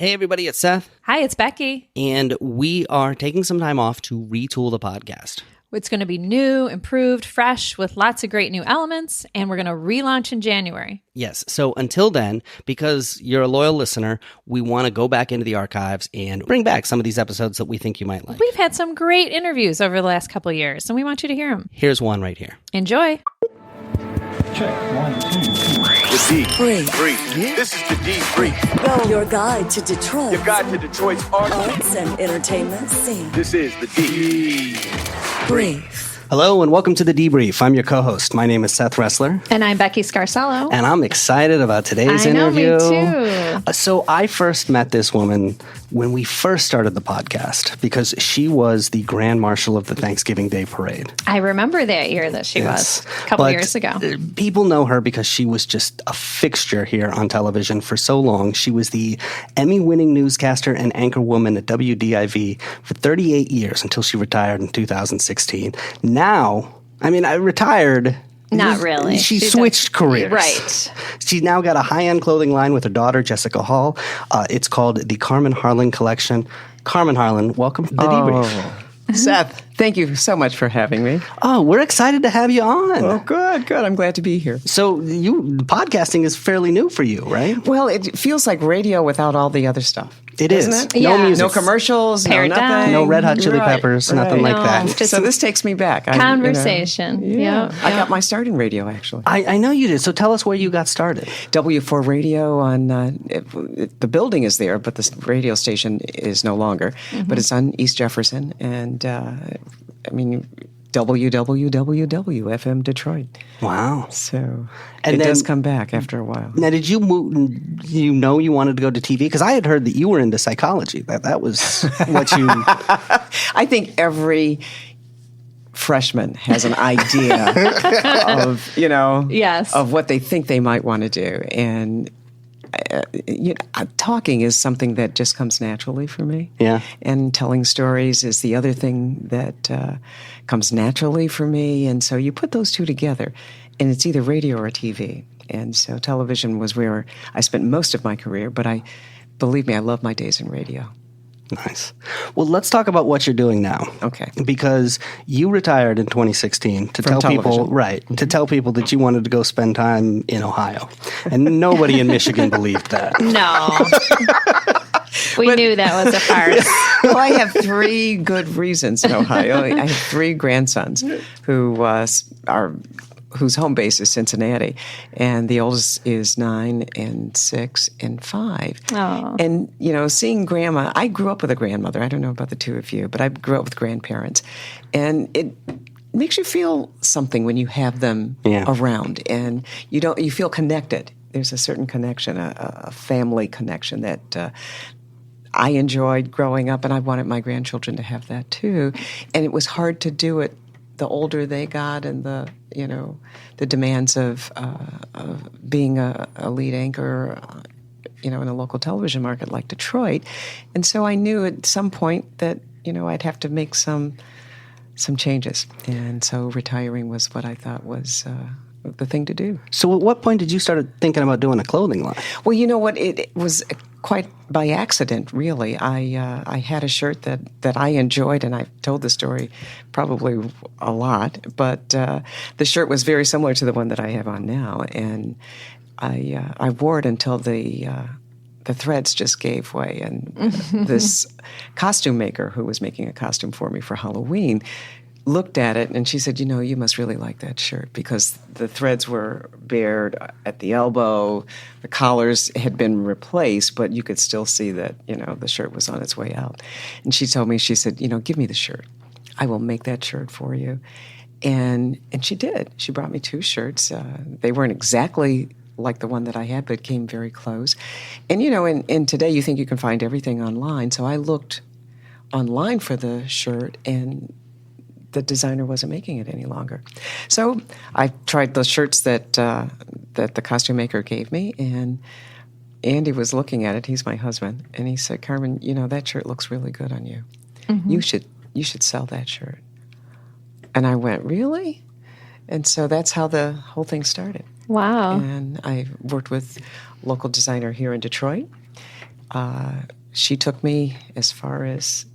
Hey everybody, it's Seth. Hi, it's Becky. And we are taking some time off to retool the podcast. It's going to be new, improved, fresh, with lots of great new elements, and we're going to relaunch in January. Yes, so until then, because you're a loyal listener, we want to go back into the archives and bring back some of these episodes that we think you might like. We've had some great interviews over the last couple of years, and we want you to hear them. Here's one right here. Enjoy. Check, 1, 2, 3. The D. Brief. This is the D Brief. Your guide to Detroit. Your guide to Detroit's arts and entertainment scene. This is the D Brief. Hello and welcome to the Debrief. I'm your co-host. My name is Seth Ressler. And I'm Becky Scarcello. And I'm excited about today's interview. Me too. So I first met this woman when we first started the podcast because she was the Grand Marshal of the Thanksgiving Day Parade. I remember that year that she was, a couple years ago. People know her because she was just a fixture here on television for so long. She was the Emmy-winning newscaster and anchorwoman at WDIV for 38 years until she retired in 2016. Now, I retired. Not really. She switched careers. Right. She's now got a high-end clothing line with her daughter, Jessica Hall. It's called the Carmen Harlan Collection. Carmen Harlan, welcome to the Debrief. Seth, thank you so much for having me. Oh, we're excited to have you on. Oh, good. I'm glad to be here. So podcasting is fairly new for you, right? Well, it feels like radio without all the other stuff. It Isn't is. it? Yeah. No music. No commercials, Pared no nothing. down. No Red Hot Chili Peppers, nothing like that. Just So this takes me back. conversation. I got my start in radio, actually. I know you did. So tell us where you got started. W4 Radio on, the building is there, but the radio station is no longer. But it's on East Jefferson and, WWWW FM Detroit. Wow. So And it then- does come back after a while. Now, did you move? You know, you wanted to go to TV because I had heard that you were into psychology. That was what you. I think every freshman has an idea of, Yes. of what they think they might want to do. And talking is something that just comes naturally for me. Yeah. And telling stories is the other thing that comes naturally for me. And so you put those two together, and it's either radio or TV. And so television was where I spent most of my career, but believe me, I love my days in radio. Nice. Well, let's talk about what you're doing now. Okay. Because you retired in 2016 to tell people, television. right, to tell people that you wanted to go spend time in Ohio. And nobody in Michigan believed that. No. We knew that was a farce. Well, I have three good reasons in Ohio. I have three grandsons whose home base is Cincinnati, and the oldest is 9 and 6 and 5. Oh. And seeing Grandma, I grew up with a grandmother. I don't know about the two of you, but I grew up with grandparents, and it makes you feel something when you have them around, and you feel connected. There's a certain connection, a family connection that I enjoyed growing up, and I wanted my grandchildren to have that too. And it was hard to do it the older they got, and the demands of being a lead anchor, in a local television market like Detroit. And so I knew at some point that I'd have to make some changes. And so retiring was what I thought was the thing to do. So at what point did you start thinking about doing a clothing line? Well, you know what? It was quite by accident, really. I had a shirt that I enjoyed, and I've told the story probably a lot, but the shirt was very similar to the one that I have on now, and I wore it until the threads just gave way, and this costume maker who was making a costume for me for Halloween looked at it, and she said, you must really like that shirt, because the threads were bared at the elbow, the collars had been replaced, but you could still see that, the shirt was on its way out. And she told me, she said, give me the shirt. I will make that shirt for you. And she did. She brought me 2 shirts. They weren't exactly like the one that I had, but came very close. And, and today you think you can find everything online, so I looked online for the shirt, and the designer wasn't making it any longer. So I tried the shirts that the costume maker gave me, and Andy was looking at it. He's my husband, and he said, "Carmen, that shirt looks really good on you. Mm-hmm. You should sell that shirt." And I went, "Really?" And so that's how the whole thing started. Wow. And I worked with a local designer here in Detroit, she took me as far as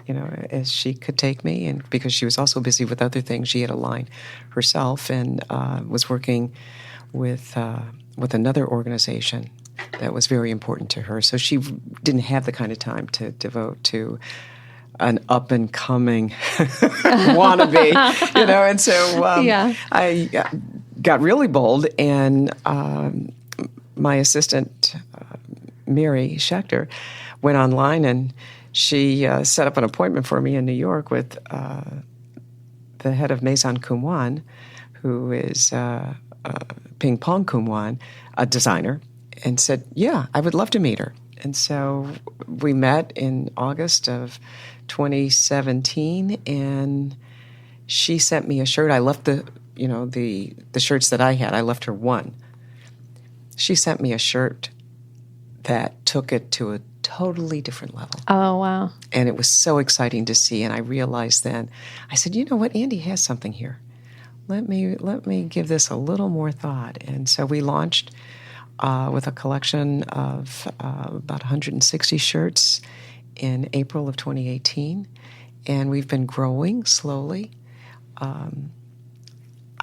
as she could take me, and because she was also busy with other things, she had a line herself and was working with another organization that was very important to her. So she didn't have the kind of time to devote to an up and coming wannabe, And so I got really bold, and my assistant Mary Schechter went online and she set up an appointment for me in New York with the head of Maison Kumwan, who is Ping Pong Kumwan, a designer, and said, yeah, I would love to meet her. And so we met in August of 2017, and she sent me a shirt. I left the shirts that I had. I left her one. She sent me a shirt that took it to a totally different level. Oh, wow. And it was so exciting to see. And I realized then, I said, you know what, Andy has something here. Let me give this a little more thought. And so we launched with a collection of about 160 shirts in April of 2018. And we've been growing slowly.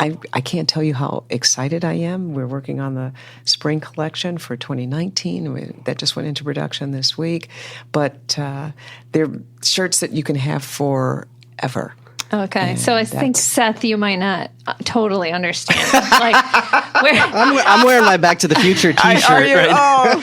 I can't tell you how excited I am. We're working on the spring collection for 2019. That just went into production this week. But they're shirts that you can have forever. Okay, And so I think, Seth, you might not totally understand. Like, I'm wearing my Back to the Future T-shirt right now.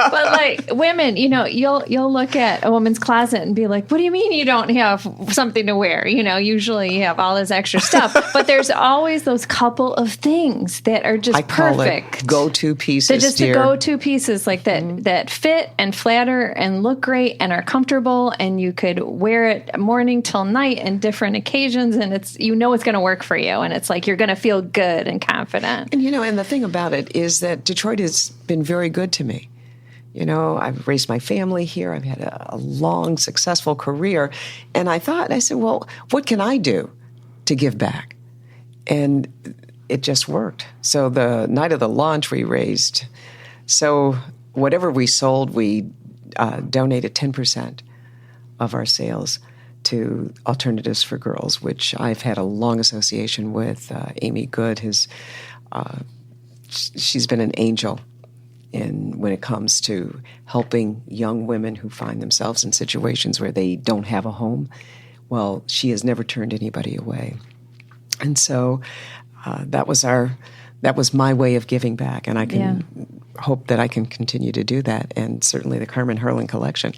but like women, you'll look at a woman's closet and be like, "What do you mean you don't have something to wear?" Usually you have all this extra stuff, but there's always those couple of things that are just I call perfect it go-to pieces. They're just dear. the go-to pieces, like that fit and flatter and look great and are comfortable, and you could wear it morning till night and different occasions, and it's it's going to work for you, and it's like you're going to feel good and confident. And and the thing about it is that Detroit has been very good to me. I've raised my family here. I've had a long, successful career, and I said, well, what can I do to give back? And it just worked. So the night of the launch, we raised. So whatever we sold, we donated 10% of our sales to Alternatives for Girls, which I've had a long association with. Amy Good she's been an angel when it comes to helping young women who find themselves in situations where they don't have a home. Well, she has never turned anybody away. And so that was my way of giving back, and I can hope that I can continue to do that. And certainly the Carmen Harlan Collection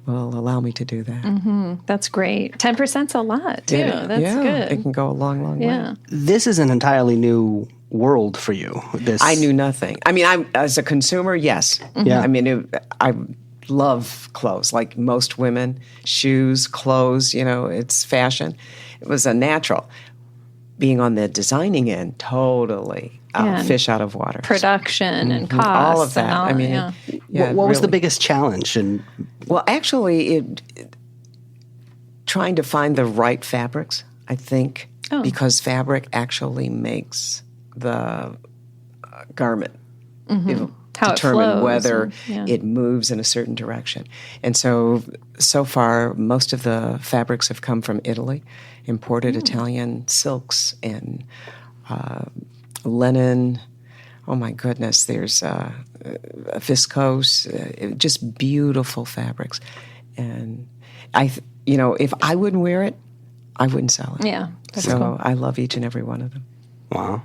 will allow me to do that. Mm-hmm. That's great. 10%'s a lot, too. That's good. It can go a long, long way. This is an entirely new world for you. I knew nothing. I mean, as a consumer, yes. Mm-hmm. Yeah. I mean, I love clothes, like most women. Shoes, clothes, it's fashion. It was a natural. Being on the designing end, totally fish out of water. Production and cost. All of that. And all, I mean, what was the biggest challenge? Well, actually, trying to find the right fabrics, I think, because fabric actually makes the garment How determine it flows whether and, it moves in a certain direction. And so far, most of the fabrics have come from Italy, imported Italian silks and linen. Oh my goodness, there's viscose, just beautiful fabrics. And if I wouldn't wear it, I wouldn't sell it. Yeah, that's so cool. I love each and every one of them. Wow.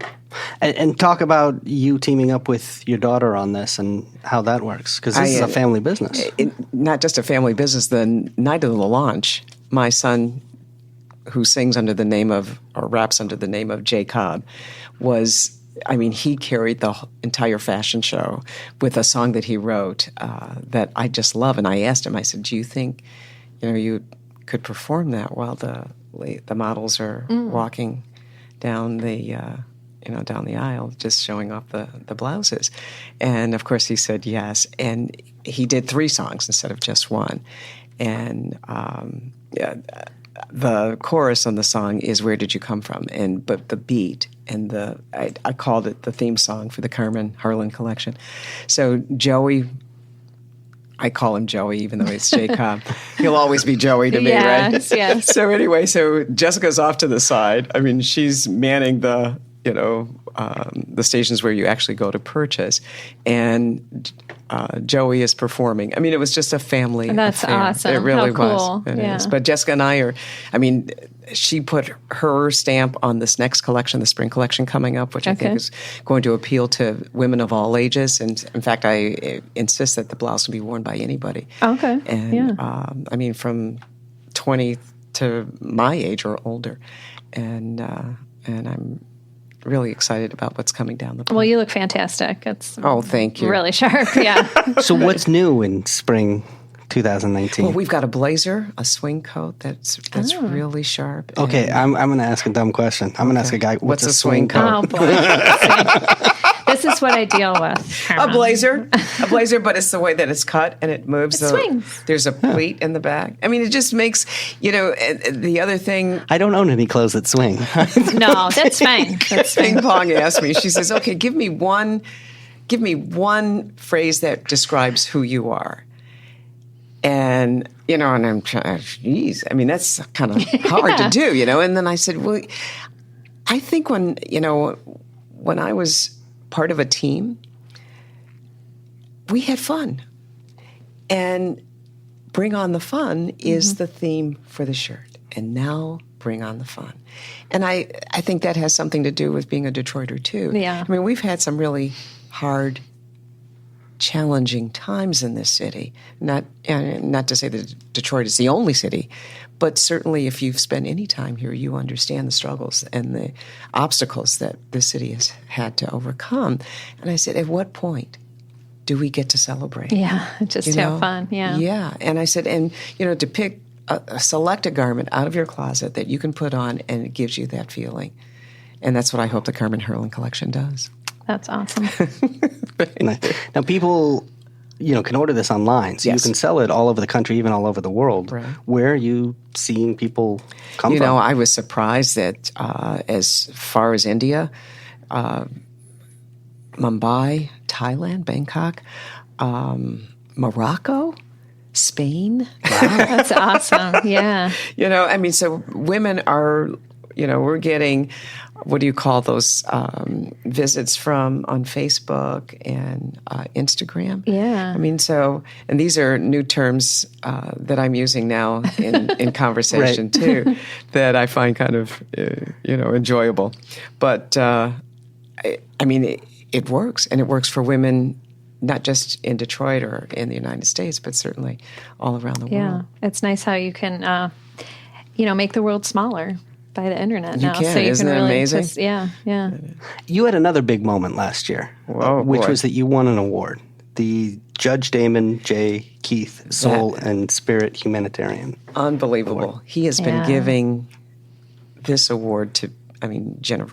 And talk about you teaming up with your daughter on this and how that works, because this is a family business. Not just a family business. The night of the launch, my son, who sings under the name of, or raps under the name of Jay Cobb, he carried the entire fashion show with a song that he wrote that I just love. And I asked him, I said, do you think, you could perform that while the models are walking down the down the aisle, just showing off the blouses? And of course he said yes. And he did 3 songs instead of just one. And the chorus on the song is "Where Did You Come From?" But the beat and I called it the theme song for the Carmen Harlan Collection. So Joey I call him Joey, even though it's J-Com. He'll always be Joey to me, Yes, right? yes. So anyway, so Jessica's off to the side. I mean, she's manning the stations where you actually go to purchase, and Joey is performing. I mean, it was just a family That's affair. awesome. It really How cool. was. It Yeah. is. But Jessica and I are, I mean, she put her stamp on this next collection, the spring collection coming up, which I think is going to appeal to women of all ages. And in fact, I insist that the blouse can be worn by anybody. Okay. And I mean, from 20 to my age or older. And I'm really excited about what's coming down the pipe. Well, you look fantastic. It's thank you. really sharp. Yeah. So what's new in spring 2019? Well, we've got a blazer, a swing coat that's really sharp. Okay, and- I'm going to ask a dumb question. I'm going to ask a guy, what's a swing coat? Oh boy. See, this is what I deal with. A Carmen. blazer, but it's the way that it's cut and it moves. It swings. There's a pleat in the back. I mean, it just makes, the other thing, I don't own any clothes that swing. No, that's fine. That's Ping fine. Pong asked me, she says, okay, give me one phrase that describes who you are. And, and I'm trying, geez, I mean, that's kind of hard to do, And then I said, well, I think when I was part of a team, we had fun. And bring on the fun is the theme for the shirt. And now bring on the fun. And I think that has something to do with being a Detroiter, too. Yeah. I mean, we've had some really hard, challenging times in this city. Not to say that Detroit is the only city, but certainly if you've spent any time here, you understand the struggles and the obstacles that this city has had to overcome. And I said, at what point do we get to celebrate? Yeah, just have fun. Yeah. Yeah. And I said, and, to pick select a garment out of your closet that you can put on and it gives you that feeling. And that's what I hope the Carmen Harlan Collection does. That's awesome. Now, people, can order this online, so Yes. you can sell it all over the country, even all over the world. Right. Where are you seeing people come from? I was surprised that as far as India, Mumbai, Thailand, Bangkok, Morocco, Spain. That's awesome. Yeah. So women are, we're getting, what do you call those visits from on Facebook and Instagram? Yeah. And these are new terms that I'm using now in conversation too, that I find kind of, enjoyable. But, it works, and it works for women, not just in Detroit or in the United States, but certainly all around the Yeah. world. It's nice how you can, make the world smaller by the internet You now. can. So you Isn't can that really amazing? just, yeah. You had another big moment last year, which boy. was that you won an award, the Judge Damon J. Keith Soul and Spirit Humanitarian. Unbelievable. He has been giving this award to,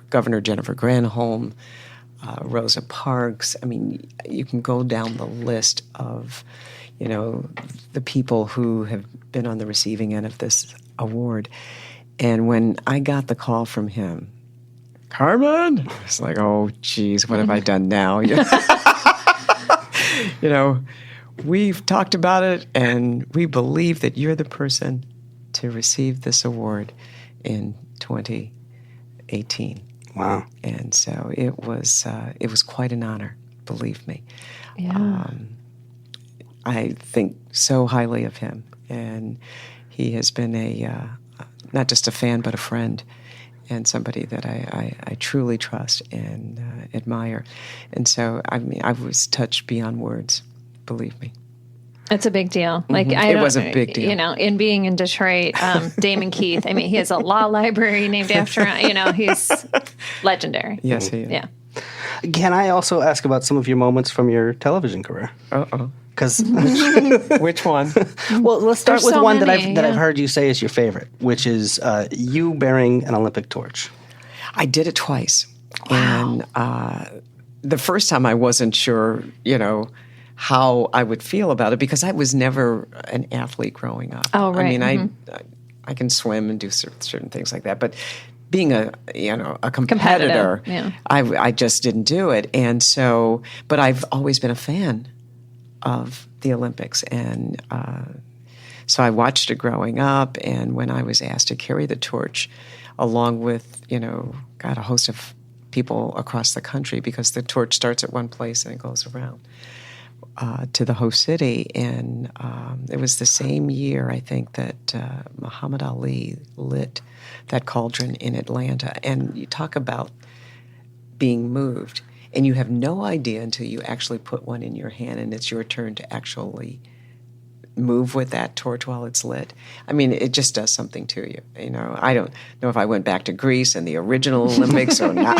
Governor Jennifer Granholm, Rosa Parks. You can go down the list of, the people who have been on the receiving end of this award. And when I got the call from him, Carmen, it's like, oh, geez, what have I done now? We've talked about it, and we believe that you're the person to receive this award in 2018. Wow. And so it was quite an honor, believe me. Yeah. I think so highly of him, and he has been not just a fan, but a friend, and somebody that I truly trust and admire. And so, I was touched beyond words, believe me. It's a big deal. Like It was a big deal. In being in Detroit, Damon Keith. He has a law library named after him. He's legendary. Yes, he is. Yeah. Can I also ask about some of your moments from your television career? Uh-oh. Because Which one? well, let's start There's with so one many, that I've heard you say is your favorite, which is you bearing an Olympic torch. I did it twice. Wow. And the first time I wasn't sure, how I would feel about it because I was never an athlete growing up. Oh, right. I can swim and do certain things like that, but being a competitor, yeah. I just didn't do it. And so, but I've always been a fan of the Olympics. And so I watched it growing up, and when I was asked to carry the torch along with, a host of people across the country, because the torch starts at one place and it goes around to the host city. And it was the same year, I think, that Muhammad Ali lit that cauldron in Atlanta. And you talk about being moved, and you have no idea until you actually put one in your hand and it's your turn to actually move with that torch while it's lit. I mean, it just does something to you. I don't know if I went back to Greece and the original Olympics or not.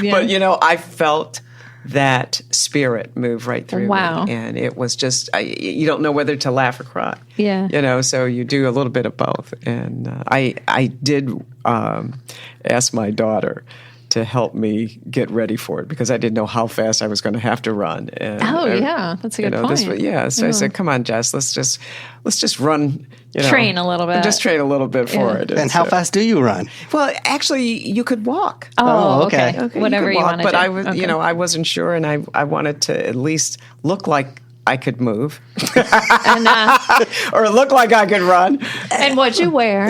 But, I felt that spirit move right through Wow. me. And it was just, you don't know whether to laugh or cry. Yeah. So you do a little bit of both. And I did ask my daughter to help me get ready for it, because I didn't know how fast I was going to have to run. And, that's a good point. So I said, "Come on, Jess, let's just run." Train a little bit. Just train a little bit for it. And how fast do you run? Well, actually, you could walk. Oh, okay. Whatever you you walk, want to but do. I was, I wasn't sure, and I wanted to at least look like I could move, And, or look like I could run. and what'd you wear?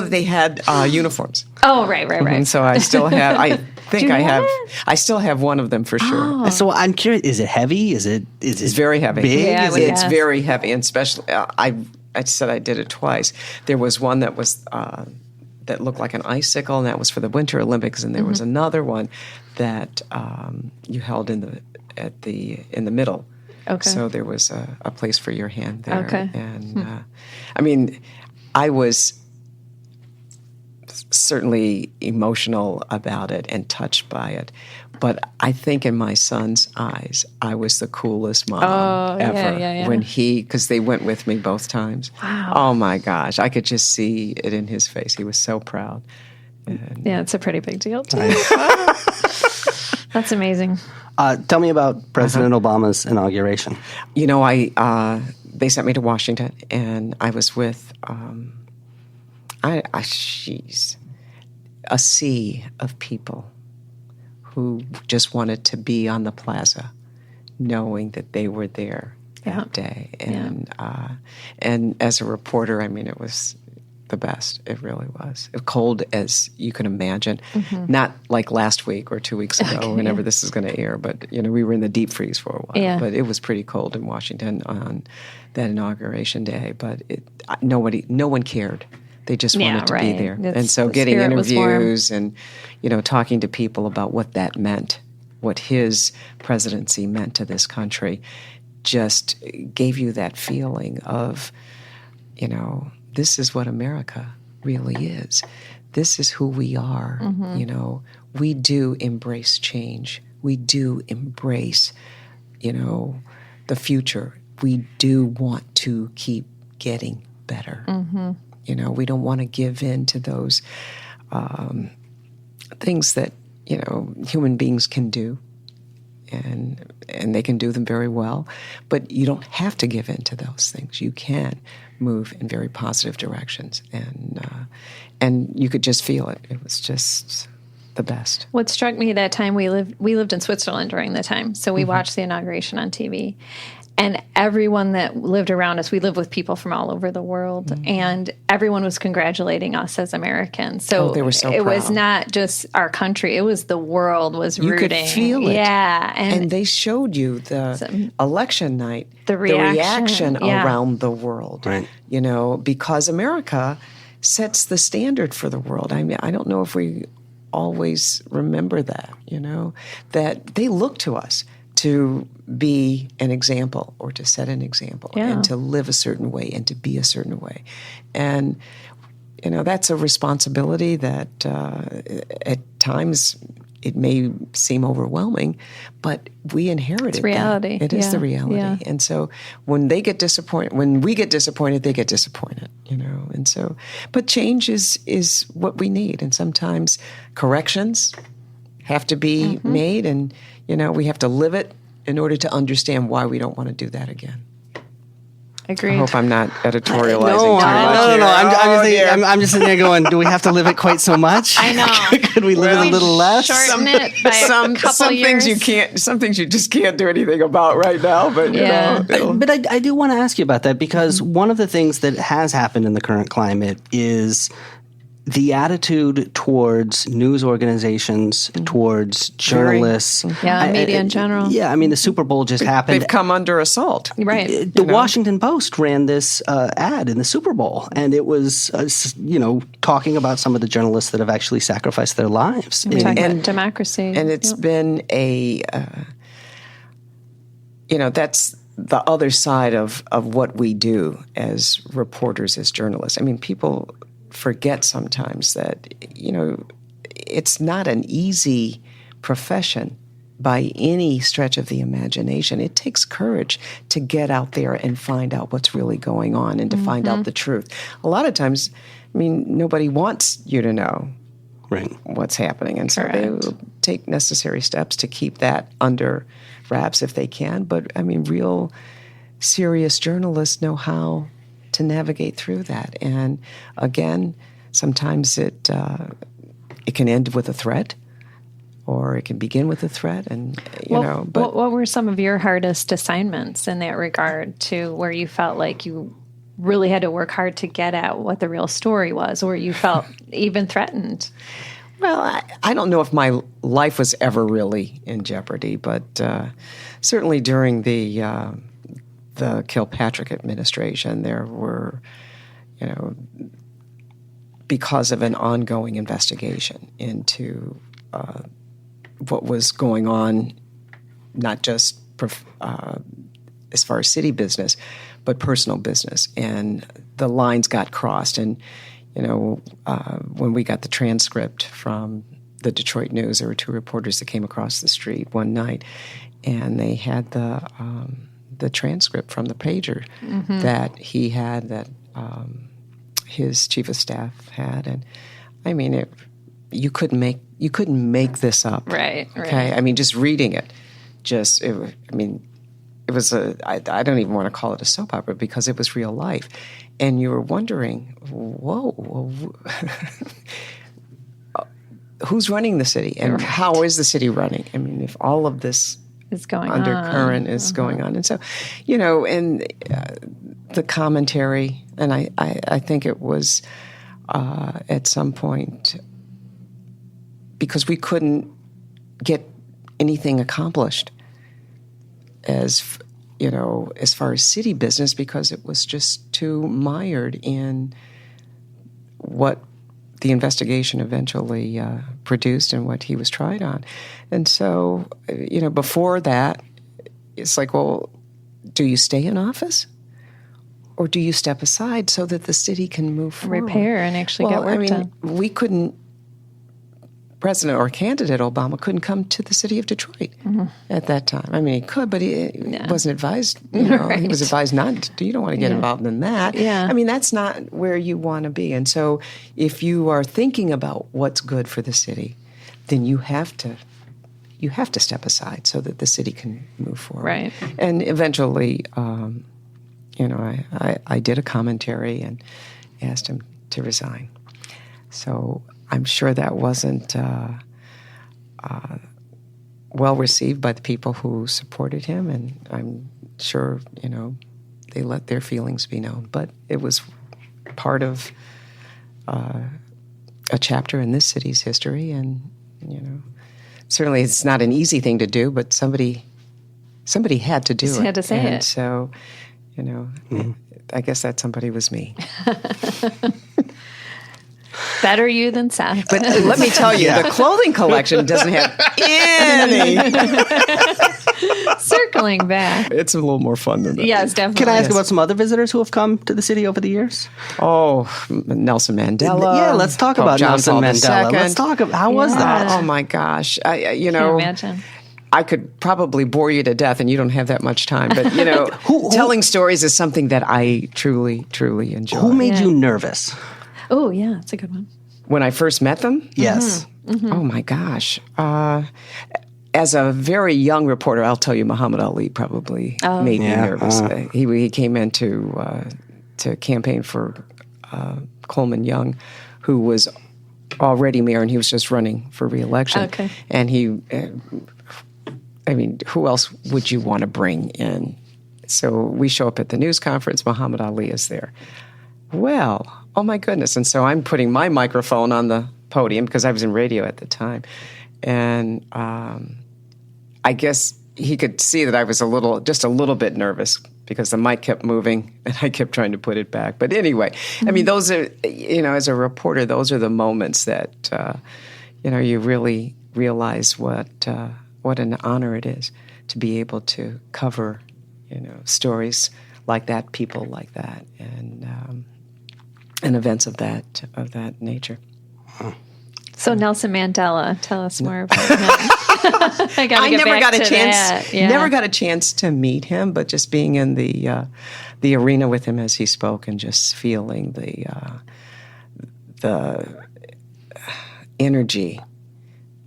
They had uniforms. Oh, right. And so I still have. I think you I have have. it? I still have one of them for sure. So I'm curious, is it heavy? Is it It's very heavy. big? Yeah, I would It's guess. very heavy, and especially I said I did it twice. There was one that was that looked like an icicle, and that was for the Winter Olympics, and there was another one that you held in the middle. Okay. So there was a place for your hand there. Okay. And I mean, I was certainly emotional about it and touched by it. But I think in my son's eyes, I was the coolest mom ever. Yeah. When because they went with me both times. Wow. Oh my gosh, I could just see it in his face. He was so proud. And Yeah, it's a pretty big deal, too. That's amazing. Tell me about President Obama's inauguration. They sent me to Washington, and I was with a sea of people who just wanted to be on the plaza, knowing that they were there that day. And as a reporter, I mean, it was the best. It really was. As cold as you can imagine. Not like last week or 2 weeks ago, whenever this is going to air, but we were in the deep freeze for a while. Yeah. But it was pretty cold in Washington on that inauguration day. But no one cared. They just wanted to be there. And so the getting spirit was warm. interviews and talking to people about what that meant, what his presidency meant to this country, just gave you that feeling of, this is what America really is. This is who we are. We do embrace change. We do embrace, the future. We do want to keep getting better. We don't want to give in to those things that, human beings can do. And they can do them very well. But you don't have to give in to those things. You can move in very positive directions. And you could just feel it. It was just the best. What struck me that time, we lived in Switzerland during the time, so we watched the inauguration on TV. And everyone that lived around us, we lived with people from all over the world, and everyone was congratulating us as Americans. So they were so it was proud. not just our country; it was the world was You rooting. could feel it. Yeah, And they showed you the election night, The reaction, yeah. around the world. Right. Because America sets the standard for the world. I mean, I don't know if we always remember that, that they look to us to be an example or to set an example and to live a certain way and to be a certain way. And, that's a responsibility that at times it may seem overwhelming, but we inherited It's reality. that. It is the Yeah. reality. Yeah. And so when we get disappointed, they get disappointed, And so, but change is what we need. And sometimes corrections have to be made, and we have to live it in order to understand why we don't want to do that again. Agreed. I hope I'm not editorializing No, too much. no. Here. I'm just sitting there going, do we have to live it quite so much? I know. Could we live it a little less? Shorten it by a couple some years. some things you just can't do anything about right now. But you Yeah. know, But I do want to ask you about that because one of the things that has happened in the current climate is the attitude towards news organizations, towards journalists. Yeah, media in general. Yeah, I mean, the Super Bowl just happened. they've come under assault. Right. The Washington Post ran this ad in the Super Bowl, and it was, talking about some of the journalists that have actually sacrificed their lives. We're talking about democracy. And it's been that's the other side of what we do as reporters, as journalists. I mean, people forget sometimes that, it's not an easy profession by any stretch of the imagination. It takes courage to get out there and find out what's really going on and to find out the truth. A lot of times, I mean, nobody wants you to know Right. what's happening. And so they will take necessary steps to keep that under wraps if they can. But, I mean, real serious journalists know how to navigate through that. And, again, sometimes it can end with a threat or it can begin with a threat. And, but what were some of your hardest assignments in that regard to where you felt like you really had to work hard to get at what the real story was, or you felt even threatened? Well, I don't know if my life was ever really in jeopardy, but certainly during the Kilpatrick administration, there were, because of an ongoing investigation into what was going on, not just as far as city business, but personal business, and the lines got crossed. And when we got the transcript from the Detroit News, there were two reporters that came across the street one night, and they had the transcript from the pager that he had, that his chief of staff had, and I mean, you couldn't make this up, Right. Okay, I mean, just reading it, it was I don't even want to call it a soap opera because it was real life. And you were wondering, whoa, who's running the city and how is the city running? I mean, if all of this Is going undercurrent is going on. And so, and the commentary, and I think it was at some point, because we couldn't get anything accomplished as far as city business, because it was just too mired in what the investigation eventually produced and what he was tried on. And so, before that, it's like, well, do you stay in office? Or do you step aside so that the city can move forward? Repair and actually get work done. We couldn't, President or candidate Obama couldn't come to the city of Detroit at that time. I mean, he could, but he wasn't advised. Right. He was advised not to. You don't want to get involved in that. Yeah. I mean, that's not where you want to be. And so if you are thinking about what's good for the city, then you have to step aside so that the city can move forward. Right. And eventually, I did a commentary and asked him to resign. So I'm sure that wasn't well received by the people who supported him, and I'm sure, they let their feelings be known. But it was part of a chapter in this city's history, and, certainly it's not an easy thing to do, but somebody had to do it. Had to say and it. So, I guess that somebody was me. Better you than Seth. But let me tell you, the clothing collection doesn't have any. Circling back. It's a little more fun than that. Yes, definitely. Can I ask about some other visitors who have come to the city over the years? Oh, Nelson Mandela. Yeah, let's talk Pope about John Nelson Paul Mandela. II. Let's talk about how was that? Oh my gosh! Can you imagine? I could probably bore you to death, and you don't have that much time. But telling stories is something that I truly, truly enjoy. Who made you nervous? Oh, yeah, that's a good one. When I first met them? Yes. Oh my gosh! as a very young reporter, I'll tell you, Muhammad Ali probably made me nervous. He came in to campaign for Coleman Young, who was already mayor, and he was just running for re-election. Okay. And who else would you want to bring in? So we show up at the news conference. Muhammad Ali is there. Well, oh my goodness. And so I'm putting my microphone on the podium because I was in radio at the time. And I guess he could see that I was just a little bit nervous because the mic kept moving and I kept trying to put it back. But anyway, I mean, those are, as a reporter, those are the moments that, you really realize what an honor it is to be able to cover, stories like that, people like that, and events of that nature. So Nelson Mandela, tell us more about him. I never got a chance to meet him, but just being in the arena with him as he spoke and just feeling the energy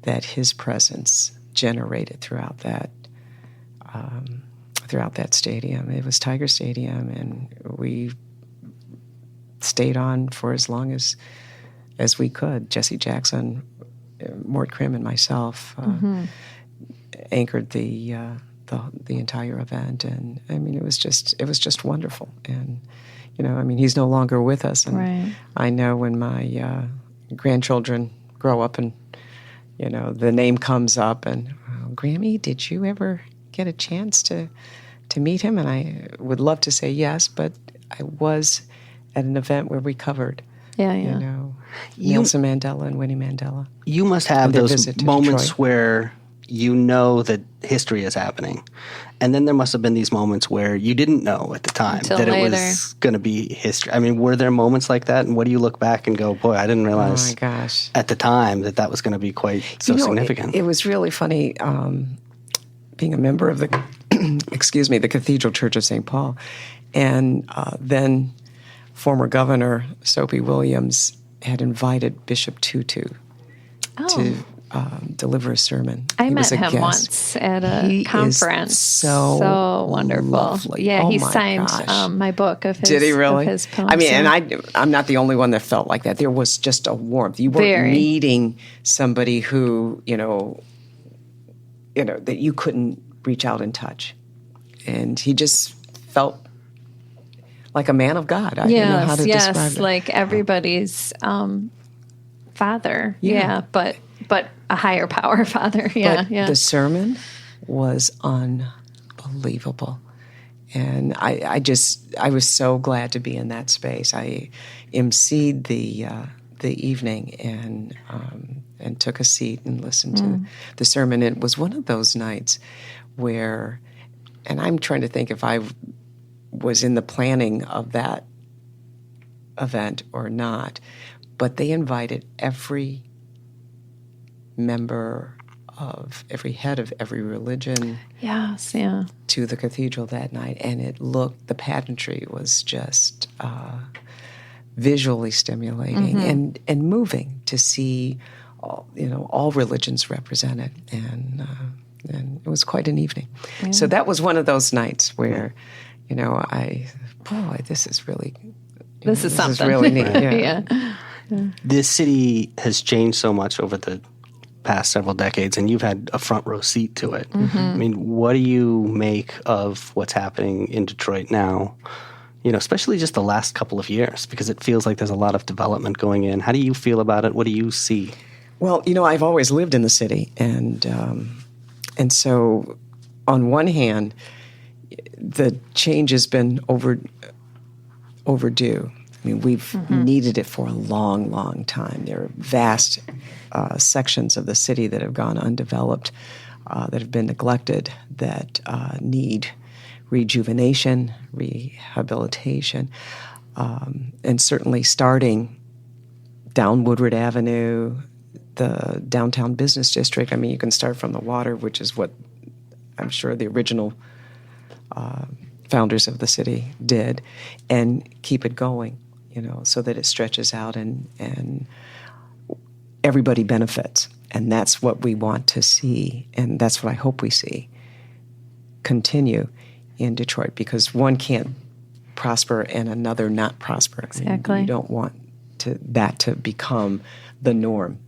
that his presence generated throughout that stadium. It was Tiger Stadium, and we stayed on for as long as we could. Jesse Jackson, Mort Krim, and myself anchored the entire event, and I mean it was just wonderful. And he's no longer with us, and right. I know when my grandchildren grow up and the name comes up, and Grammy, did you ever get a chance to meet him? And I would love to say yes, but I was at an event where we covered Nelson Mandela and Winnie Mandela. You must have those moments where that history is happening. And then there must have been these moments where you didn't know at the time Until that later. It was going to be history. I mean, were there moments like that? And what do you look back and go, boy, I didn't realize at the time that was going to be quite so significant. It was really funny being a member of the, the Cathedral Church of St. Paul. And then former Governor Soapy Williams had invited Bishop Tutu to deliver a sermon. I met him once at a conference. Is so wonderful. Lovely. Yeah, he my signed gosh. my book of his. Did he really? Of his poems. I mean, and I'm not the only one that felt like that. There was just a warmth. You weren't meeting somebody who that you couldn't reach out and touch, and he just felt like a man of God. I don't know how to describe it. Like everybody's father. Yeah. But a higher power father. Yeah, but the sermon was unbelievable. And I was so glad to be in that space. I emceed the evening and took a seat and listened to the sermon. It was one of those nights where, and I'm trying to think if I was in the planning of that event or not, but they invited every member of every head of every religion to the cathedral that night, and the pageantry was just visually stimulating and moving to see all religions represented, and it was quite an evening. So that was one of those nights where this is really this is something. Is really neat. Yeah. This city has changed so much over the past several decades, and you've had a front row seat to it. I mean, what do you make of what's happening in Detroit now, especially just the last couple of years, because it feels like there's a lot of development going in. How do you feel about it? What do you see? Well, I've always lived in the city, and so on one hand, the change has been overdue. I mean, we've needed it for a long, long time. There are vast sections of the city that have gone undeveloped, that have been neglected, that need rejuvenation, rehabilitation, and certainly starting down Woodward Avenue, the downtown business district. I mean, you can start from the water, which is what I'm sure the original founders of the city did, and keep it going, so that it stretches out and everybody benefits. And that's what we want to see, and that's what I hope we see continue in Detroit, because one can't prosper and another not prosper. Exactly. And you don't want that to become the norm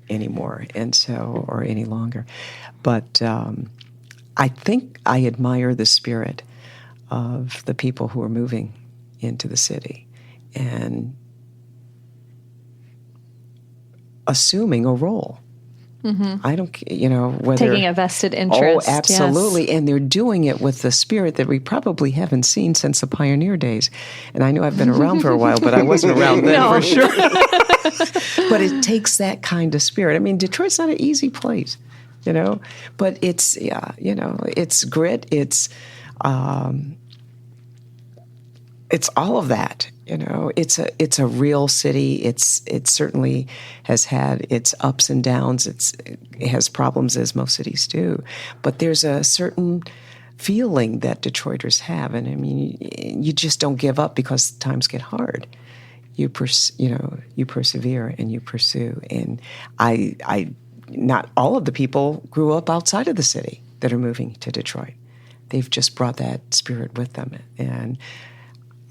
anymore, and so, or any longer. But I think I admire the spirit of the people who are moving into the city and assuming a role. I don't, whether Taking a vested interest. Oh, absolutely. Yes. And they're doing it with the spirit that we probably haven't seen since the pioneer days. And I know I've been around for a while, but I wasn't around then for sure. But it takes that kind of spirit. I mean, Detroit's not an easy place, but it's, it's grit. It's all of that. It's a real city. It certainly has had its ups and downs. It has problems, as most cities do, but there's a certain feeling that Detroiters have, and I mean, you just don't give up because times get hard. You persevere and you pursue. And I not all of the people grew up outside of the city that are moving to Detroit. They've just brought that spirit with them, and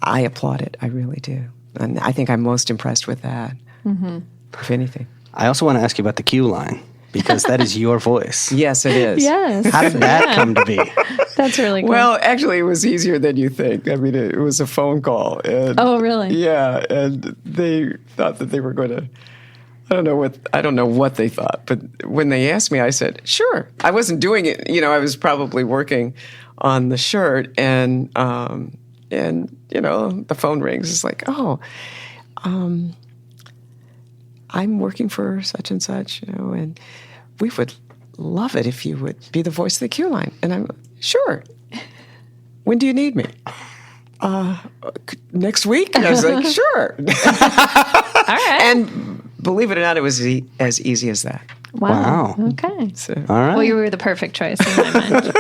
I applaud it. I really do. And I think I'm most impressed with that, if anything. I also want to ask you about the queue line, because that is your voice. Yes, it is. Yes. How did that come to be? That's really cool. Well, actually, it was easier than you think. I mean, it was a phone call. And, oh, really? Yeah, and they thought that they were going to, I don't know what they thought, but when they asked me, I said, sure. I wasn't doing it. I was probably working on the shirt, and the phone rings. It's like, I'm working for such and such, and we would love it if you would be the voice of the queue line. And I'm sure. When do you need me? Next week? And I was like, sure. All right. And believe it or not, it was as easy as that. Wow. Wow. Okay. So, All right. Well, you were the perfect choice in my mind.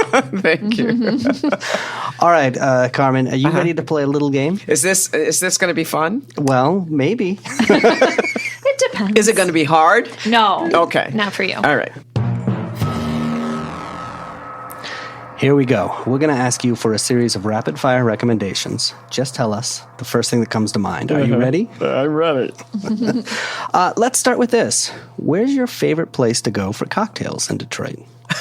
thank you. All right, Carmen, are you ready to play a little game? Is this going to be fun? Well, maybe. It depends. Is it going to be hard? No. Okay. Not for you. All right. Here we go. We're going to ask you for a series of rapid-fire recommendations. Just tell us the first thing that comes to mind. Are you ready? I'm ready. Let's start with this. Where's your favorite place to go for cocktails in Detroit?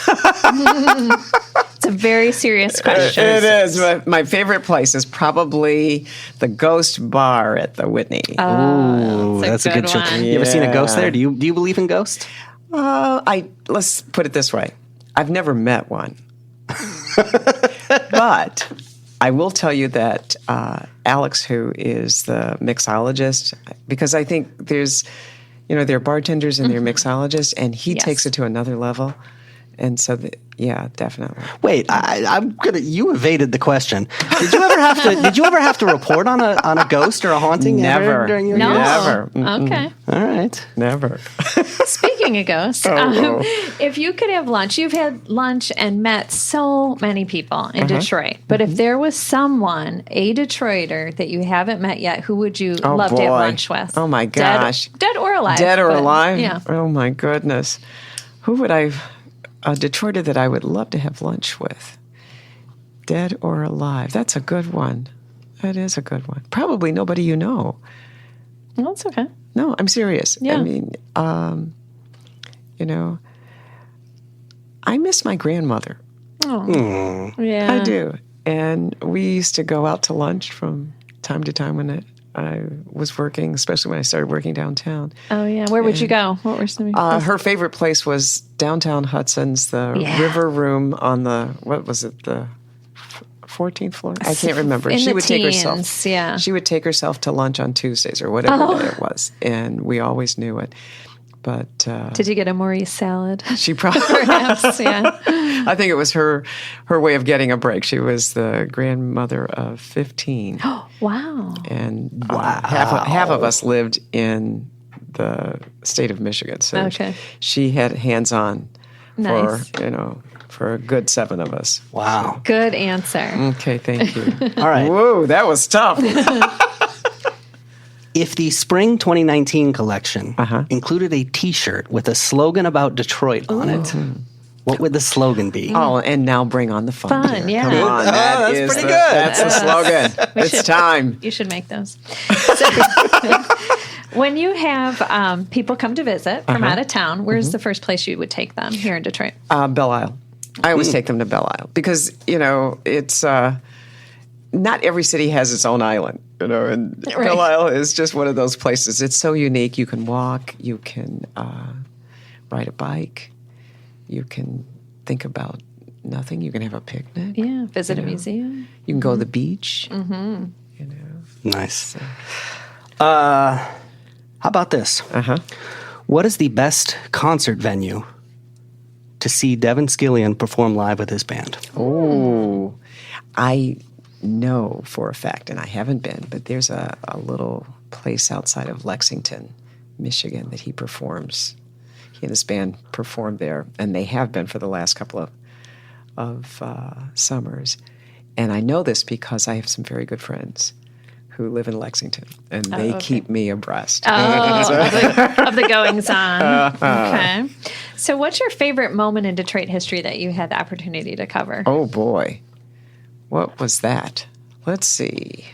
It's a very serious question. It is. My favorite place is probably the Ghost Bar at the Whitney. Ooh, that's a good choice. one. You ever seen a ghost Yeah. there? Do you believe in ghosts? Let's put it this way. I've never met one. But I will tell you that Alex, who is the mixologist, because I think there's, there are bartenders and there are mixologists, and he Yes. takes it to another level. And so, yeah, definitely. Wait, I'm gonna. You evaded the question. Did you ever have to report on a ghost or a haunting? Never. Ever during your No. years? Never. Okay. All right. Never. Speaking of ghosts, if you could have lunch, you've had lunch and met so many people in Detroit. But if there was someone, a Detroiter that you haven't met yet, who would you love to have lunch with? Oh, my gosh. Dead or alive. Dead or but, alive? Yeah. Oh, my goodness. Who would a Detroiter that I would love to have lunch with? Dead or alive? That's a good one. That is a good one. Probably nobody you know. Well, that's okay. No, I'm serious. Yeah. I mean, I miss my grandmother. Oh, yeah. I do. And we used to go out to lunch from time to time when I was working, especially when I started working downtown. Oh, yeah. Where would you go? What were some? Her favorite place was downtown Hudson's, the River Room on the 14th floor? I can't remember. In She the would take herself. teens, yeah. She would take herself to lunch on Tuesdays or whatever day it was, and we always knew it. But Did you get a Maurice salad? she probably, Perhaps, yeah. I think it was her way of getting a break. She was the grandmother of 15. Wow. And half of us lived in the state of Michigan. So Okay. she had hands-on Nice. for a good 7 of us. Wow. Good answer. Okay, thank you. All right. Whoa, that was tough. If the spring 2019 collection included a T-shirt with a slogan about Detroit on it, what would the slogan be? Oh, and now bring on the fun. Fun, yeah. Come on, that's pretty good. That's the slogan. It's time. You should make those. So, when you have people come to visit from out of town, where's the first place you would take them here in Detroit? Belle Isle. I always take them to Belle Isle because, it's not every city has its own island, and Belle Isle is just one of those places. It's so unique. You can walk, you can ride a bike, you can think about nothing. You can have a picnic. Yeah, visit a museum. You can go to the beach. Nice. How about this? What is the best concert venue to see Devin Scillian perform live with his band? Oh, I know for a fact, and I haven't been, but there's a little place outside of Lexington, Michigan, that he performs. He and his band performed there, and they have been for the last couple of summers. And I know this because I have some very good friends who live in Lexington, and they keep me abreast of the goings-on. Okay. So what's your favorite moment in Detroit history that you had the opportunity to cover? Oh, boy. What was that? Let's see.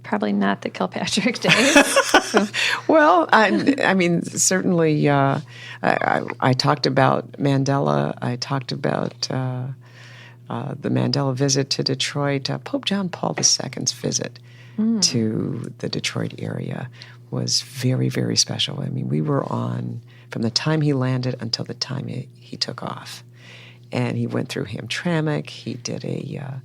Probably not the Kilpatrick days. Well, I mean, certainly I talked about Mandela. I talked about the Mandela visit to Detroit. Pope John Paul II's visit to the Detroit area was very, very special. I mean, we were on from the time he landed until the time he took off. And he went through Hamtramck. He did an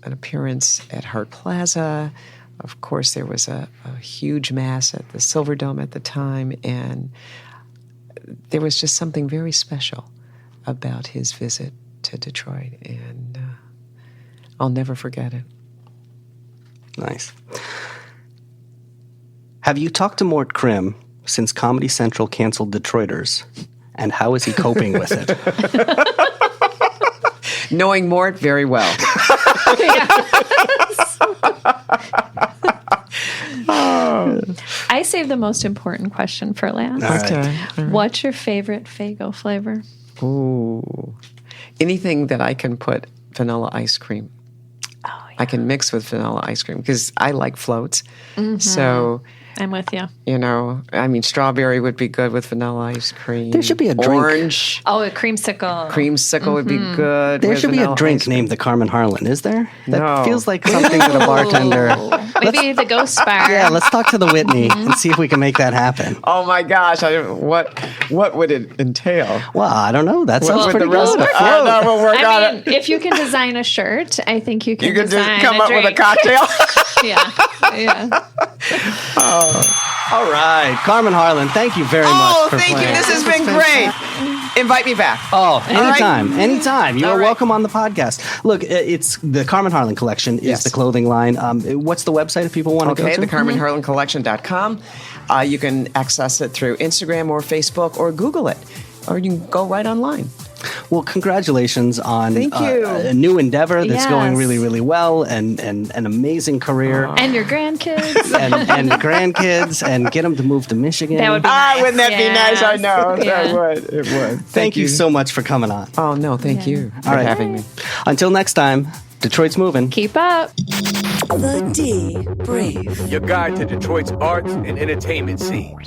appearance at Hart Plaza. Of course, there was a huge mass at the Silverdome at the time, and there was just something very special about his visit to Detroit, and I'll never forget it. Nice. Have you talked to Mort Krim since Comedy Central canceled Detroiters? And how is he coping with it? Knowing Mort very well. I saved the most important question for last. Okay. What's your favorite Faygo flavor? Ooh. Anything that I can put vanilla ice cream. Oh, yeah. I can mix with vanilla ice cream because I like floats. So I'm with you. I mean, strawberry would be good with vanilla ice cream. There should be a drink. Orange. Oh, a creamsicle. Creamsicle would be good. There with should be a vanilla drink ice cream. named the Carmen Harlan, is there? That No. feels like something that a bartender... Maybe the Ghost Bar. Yeah, let's talk to the Whitney and see if we can make that happen. Oh my gosh! What would it entail? Well, I don't know. That sounds What would pretty the rest good. of it? No, we'll work on I mean, it. if you can design a shirt, I think you can You could just design come a up with a drink. cocktail. Yeah. All right. Carmen Harlan, thank you very much for thank playing. you. This has been great. Invite me back. Oh, anytime. right. Anytime. You All are right. welcome on the podcast. Look, it's the Carmen Harlan Collection is Yes. the clothing line. What's the website if people want to go Okay, to? the CarmenHarlanCollection.com. You can access it through Instagram or Facebook or Google it, or you can go right online. Well, congratulations on Thank you. A new endeavor that's Yes. going really, really well and an amazing career And your grandkids. and grandkids and get them to move to Michigan. That would be nice. Wouldn't that be nice? I know. Yeah. It would. It would. Thank you so much for coming on. Oh, no, thank you for All right. having me. Until next time, Detroit's moving. Keep up. The D Brief. Your guide to Detroit's arts and entertainment scene.